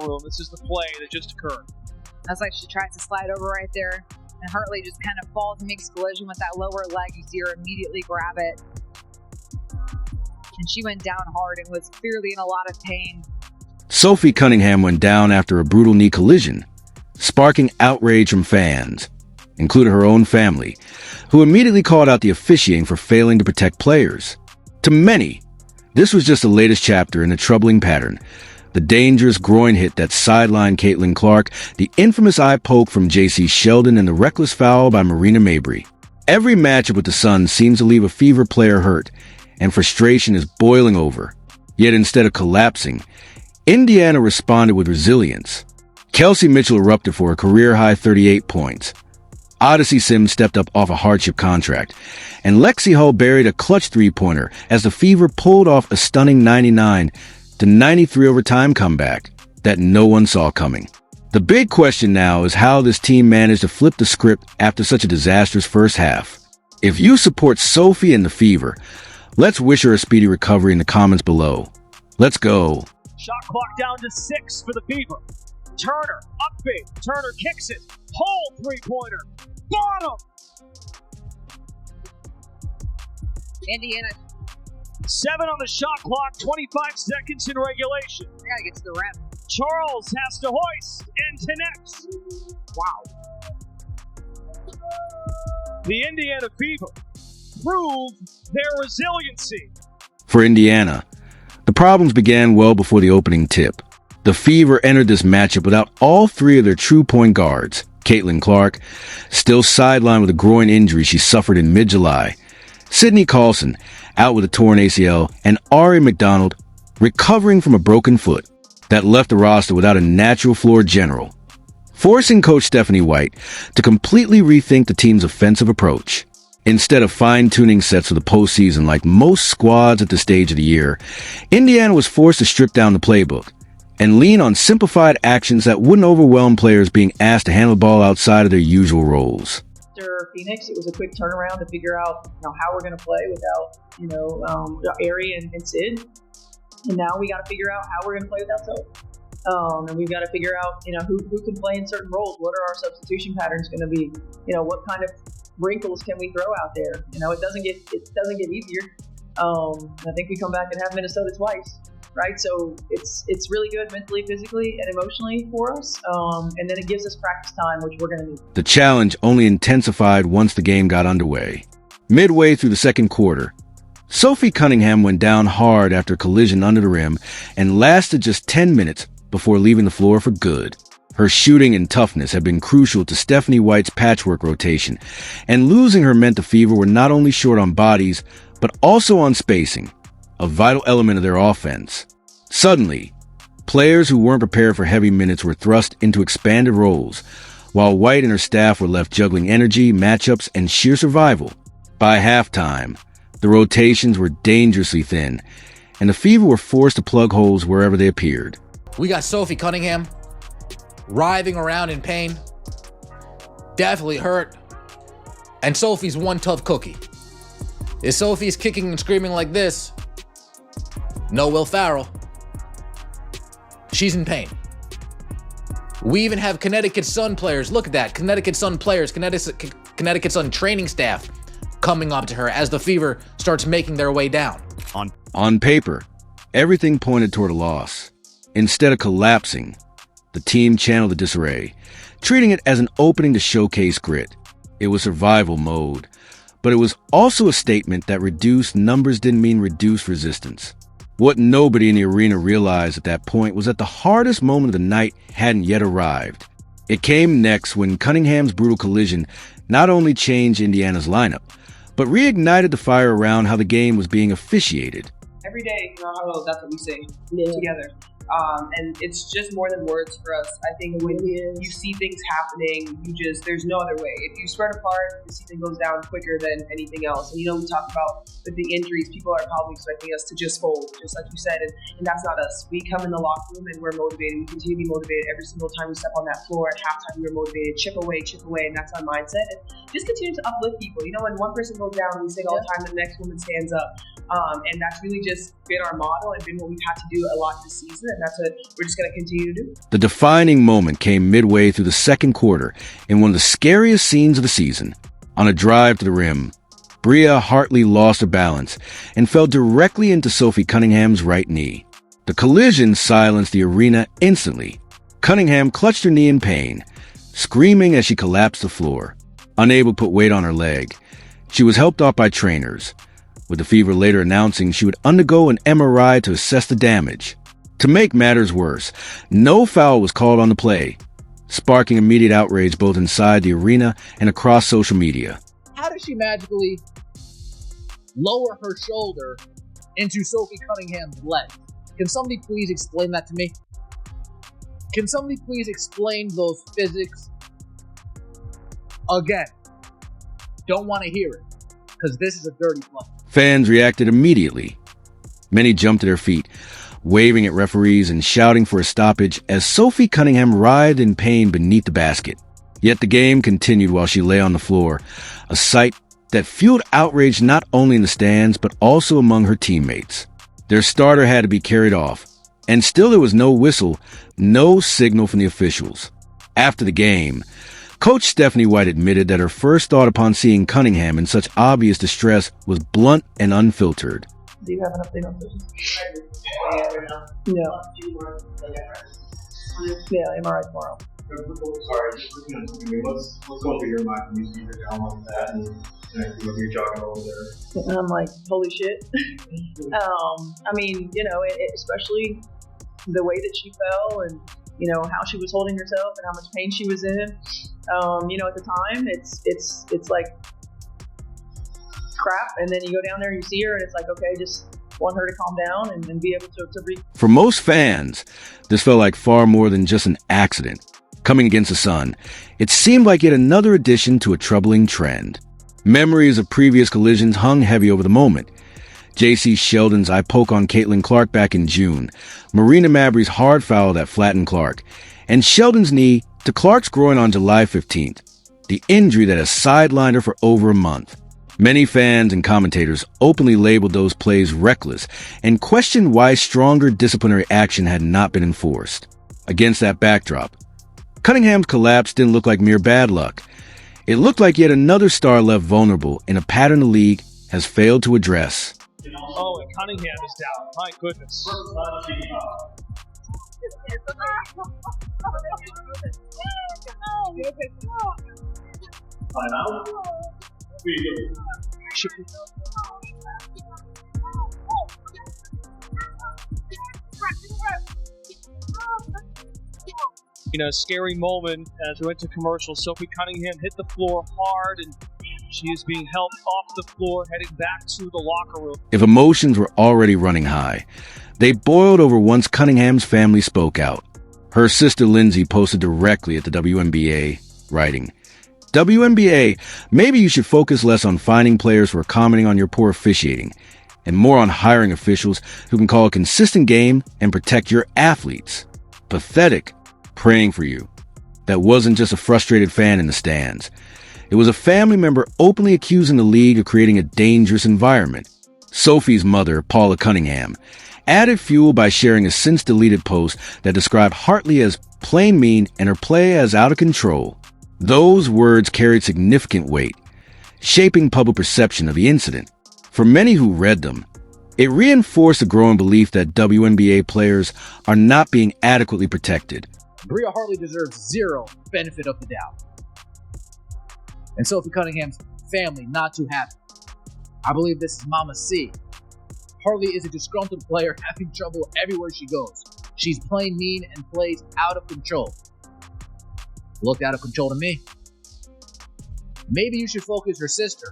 room. This is the play that just occurred. That's like she tries to slide over right there, and Hartley just kind of falls and makes collision with that lower leg. You see her immediately grab it. And she went down hard and was clearly in a lot of pain. Sophie Cunningham went down after a brutal knee collision, sparking outrage from fans, including her own family, who immediately called out the officiating for failing to protect players. To many, this was just the latest chapter in a troubling pattern. The dangerous groin hit that sidelined Caitlin Clark, the infamous eye poke from J.C. Sheldon, and the reckless foul by Marina Mabrey. Every matchup with the Sun seems to leave a Fever player hurt, and frustration is boiling over. Yet instead of collapsing, Indiana responded with resilience. Kelsey Mitchell erupted for a career-high 38 points. Odyssey Sims stepped up off a hardship contract, and Lexie Hull buried a clutch three-pointer as the Fever pulled off a stunning 99-93 overtime comeback that no one saw coming. The big question now is how this team managed to flip the script after such a disastrous first half. If you support Sophie and the Fever, let's wish her a speedy recovery in the comments below. Let's go. Shot clock down to 6 for the Fever. Turner, up big. Turner kicks it. Hull three-pointer. Bottom. Indiana. 7 on the shot clock. 25 seconds in regulation. I gotta get to the rim. Charles has to hoist and connects. Wow. The Indiana Fever prove their resiliency. For Indiana, the problems began well before the opening tip. The Fever entered this matchup without all three of their true point guards. Caitlin Clark, still sidelined with a groin injury she suffered in mid-July. Sydney Carlson, out with a torn ACL, and Ari McDonald, recovering from a broken foot that left the roster without a natural floor general, forcing coach Stephanie White to completely rethink the team's offensive approach. Instead of fine-tuning sets for the postseason like most squads at this stage of the year, Indiana was forced to strip down the playbook and lean on simplified actions that wouldn't overwhelm players being asked to handle the ball outside of their usual roles. After Phoenix, it was a quick turnaround to figure out how we're going to play without Ari and Sid, and now we got to figure out how we're going to play without Sophie. And we've got to figure out who can play in certain roles. What are our substitution patterns going to be? What kind of wrinkles can we throw out there? It doesn't get easier. I think we come back and have Minnesota twice, right? So it's really good mentally, physically, and emotionally for us. And then it gives us practice time, which we're going to need. The challenge only intensified once the game got underway. Midway through the second quarter, Sophie Cunningham went down hard after a collision under the rim and lasted just 10 minutes before leaving the floor for good. Her shooting and toughness had been crucial to Stephanie White's patchwork rotation, and losing her meant the Fever were not only short on bodies, but also on spacing, a vital element of their offense. Suddenly, players who weren't prepared for heavy minutes were thrust into expanded roles, while White and her staff were left juggling energy, matchups, and sheer survival. By halftime, the rotations were dangerously thin, and the Fever were forced to plug holes wherever they appeared. We got Sophie Cunningham writhing around in pain, definitely hurt, and Sophie's one tough cookie. If Sophie's kicking and screaming like this, no Will Farrell. She's in pain. We even have Connecticut Sun players. Look at that. Connecticut Sun players, Connecticut Sun training staff coming up to her as the Fever starts making their way down. On paper, everything pointed toward a loss. Instead of collapsing, the team channeled the disarray, treating it as an opening to showcase grit. It was survival mode, but it was also a statement that reduced numbers didn't mean reduced resistance. What nobody in the arena realized at that point was that the hardest moment of the night hadn't yet arrived. It came next when Cunningham's brutal collision not only changed Indiana's lineup, but reignited the fire around how the game was being officiated. Every day, that's what we say together. And it's just more than words for us. I think when you see things happening, there's no other way. If you spread apart, the season goes down quicker than anything else. And we talked about with the injuries, people are probably expecting us to just fold, just like you said, and that's not us. We come in the locker room and we're motivated. We continue to be motivated every single time we step on that floor. At halftime, we're motivated, chip away, and that's our mindset. And just continue to uplift people. When one person goes down, we sing all the time, the next woman stands up. And that's really just been our motto and been what we've had to do a lot this season. And that's what we're just going to continue to do. The defining moment came midway through the second quarter in one of the scariest scenes of the season. On a drive to the rim, Bria Hartley lost her balance and fell directly into Sophie Cunningham's right knee. The collision silenced the arena instantly. Cunningham clutched her knee in pain, screaming as she collapsed to the floor. Unable to put weight on her leg, she was helped off by trainers, with the Fever later announcing she would undergo an MRI to assess the damage. To make matters worse, no foul was called on the play, sparking immediate outrage both inside the arena and across social media. How does she magically lower her shoulder into Sophie Cunningham's leg? Can somebody please explain that to me? Can somebody please explain those physics? Again, don't want to hear it, because this is a dirty play. Fans reacted immediately. Many jumped to their feet, waving at referees and shouting for a stoppage as Sophie Cunningham writhed in pain beneath the basket. Yet the game continued while she lay on the floor, a sight that fueled outrage not only in the stands but also among her teammates. Their starter had to be carried off, and still there was no whistle, no signal from the officials. After the game, Coach Stephanie White admitted that her first thought upon seeing Cunningham in such obvious distress was blunt and unfiltered. Do you have an update on this? No. Yeah, MRI tomorrow. Sorry, just looking at something. What's going through your mind when you see her down like that and you're jogging over there? And I'm like, holy shit. I mean, especially the way that she fell and, how she was holding herself and how much pain she was in. At the time, it's like crap. And then you go down there and you see her and it's like, okay, just want her to calm down and be able to breathe. For most fans, this felt like far more than just an accident. Coming against the Sun, it seemed like yet another addition to a troubling trend. Memories of previous collisions hung heavy over the moment. J.C. Sheldon's eye poke on Caitlin Clark back in June, Marina Mabrey's hard foul that flattened Clark, and Sheldon's knee to Clark's groin on July 15th, the injury that has sidelined her for over a month. Many fans and commentators openly labeled those plays reckless and questioned why stronger disciplinary action had not been enforced. Against that backdrop, Cunningham's collapse didn't look like mere bad luck. It looked like yet another star left vulnerable in a pattern the league has failed to address. Oh, and Cunningham is down. My goodness. Scary moment as we went to commercial. Sophie Cunningham hit the floor hard, and she is being helped off the floor, heading back to the locker room. If emotions were already running high, they boiled over once Cunningham's family spoke out. Her sister Lindsay posted directly at the WNBA, writing, WNBA, maybe you should focus less on finding players who are commenting on your poor officiating, and more on hiring officials who can call a consistent game and protect your athletes. Pathetic. Praying for you. That wasn't just a frustrated fan in the stands. It was a family member openly accusing the league of creating a dangerous environment. Sophie's mother, Paula Cunningham, added fuel by sharing a since-deleted post that described Hartley as plain mean and her play as out of control. Those words carried significant weight, shaping public perception of the incident. For many who read them, it reinforced a growing belief that WNBA players are not being adequately protected. Bria Hartley deserves zero benefit of the doubt. And Sophie Cunningham's family not too happy. I believe this is Mama C. Hartley is a disgruntled player having trouble everywhere she goes. She's plain mean and plays out of control. Looked out of control to me. Maybe you should focus her sister.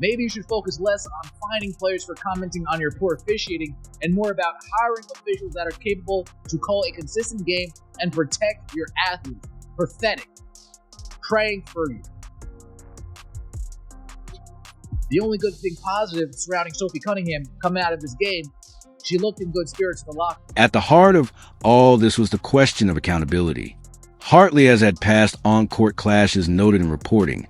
Maybe you should focus less on finding players for commenting on your poor officiating and more about hiring officials that are capable to call a consistent game and protect your athletes. Pathetic. Praying for you. The only good thing positive surrounding Sophie Cunningham coming out of this game, she looked in good spirits in the locker room. At the heart of all this was the question of accountability. Hartley has had past on-court clashes noted in reporting,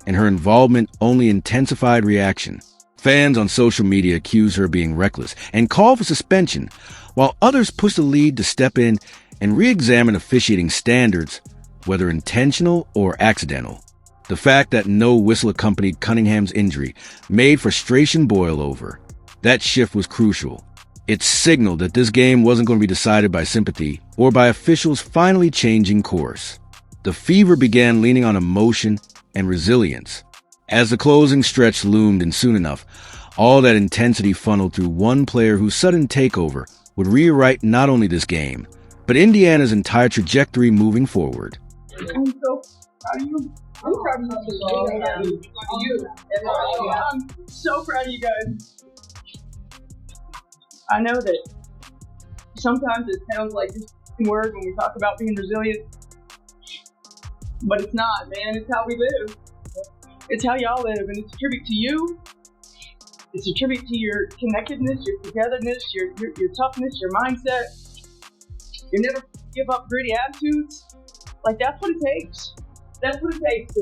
and her involvement only intensified reaction. Fans on social media accuse her of being reckless and call for suspension, while others pushed the lead to step in and re-examine officiating standards, whether intentional or accidental. The fact that no whistle accompanied Cunningham's injury made frustration boil over. That shift was crucial. It signaled that this game wasn't going to be decided by sympathy or by officials finally changing course. The Fever began leaning on emotion and resilience. As the closing stretch loomed, and soon enough, all that intensity funneled through one player whose sudden takeover would rewrite not only this game, but Indiana's entire trajectory moving forward. I'm so proud of you. I'm proud of you. I'm so proud of you guys. I know that sometimes it sounds like just a word when we talk about being resilient, but it's not, man. It's how we live. It's how y'all live, and it's a tribute to you. It's a tribute to your connectedness, your togetherness, your toughness, your mindset. You never give up gritty attitudes. Like, that's what it takes. That's what it takes.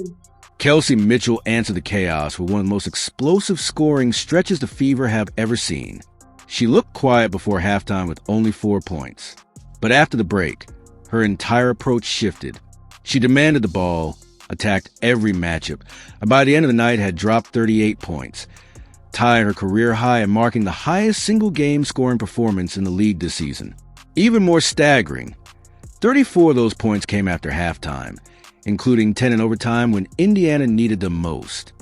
Kelsey Mitchell answered the chaos with one of the most explosive scoring stretches the Fever have ever seen. She looked quiet before halftime with only 4 points. But after the break, her entire approach shifted. She demanded the ball, attacked every matchup, and by the end of the night had dropped 38 points, tying her career high and marking the highest single-game scoring performance in the league this season. Even more staggering, 34 of those points came after halftime, including 10 in overtime when Indiana needed them most.